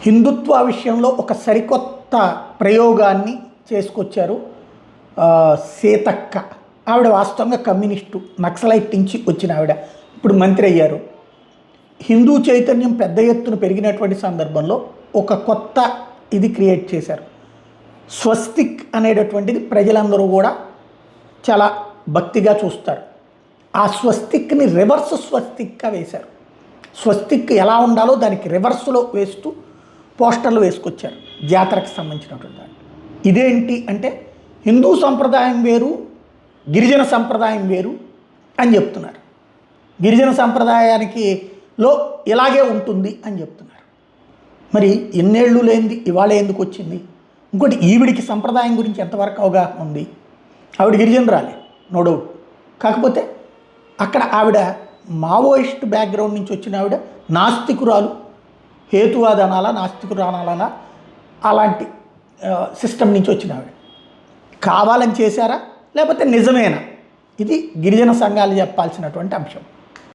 హిందుత్వ విషయంలో ఒక సరికొత్త ప్రయోగాన్ని చేసుకొచ్చారు సీతక్క. ఆవిడ వాస్తవంగా కమ్యూనిస్టు నక్సలైట్ నుంచి వచ్చిన ఆవిడ ఇప్పుడు మంత్రి అయ్యారు. హిందూ చైతన్యం పెద్ద ఎత్తున పెరిగినటువంటి సందర్భంలో ఒక కొత్త ఇది క్రియేట్ చేశారు. స్వస్తిక్ అనేటటువంటిది ప్రజలందరూ కూడా చాలా భక్తిగా చూస్తారు. ఆ స్వస్తిక్ని రివర్స్ స్వస్తిక్గా వేశారు. స్వస్తిక్ ఎలా ఉండాలో దానికి రివర్స్లో వేస్తూ పోస్టర్లు వేసుకొచ్చారు జాతరకు సంబంధించినటువంటి దాన్ని. ఇదేంటి అంటే హిందూ సంప్రదాయం వేరు, గిరిజన సంప్రదాయం వేరు అని చెప్తున్నారు. గిరిజన సంప్రదాయానికి ఇలాగే ఉంటుంది అని చెప్తున్నారు. మరి ఎన్నేళ్ళు లేనిది ఇవాళ ఎందుకు వచ్చింది? ఇంకోటి, ఈవిడికి సంప్రదాయం గురించి ఎంతవరకు అవగాహన ఉంది? ఆవిడ గిరిజనురాలే, నో డౌట్. కాకపోతే అక్కడ ఆవిడ మావోయిస్ట్ బ్యాక్గ్రౌండ్ నుంచి వచ్చిన ఆవిడ నాస్తికురాలు, హేతువాద అనాలా నాస్తికురానాలనా అలాంటి సిస్టమ్ నుంచి వచ్చిన ఆవిడ. కావాలని చేశారా లేకపోతే నిజమేనా? ఇది గిరిజన సంఘాలు చెప్పాల్సినటువంటి అంశం.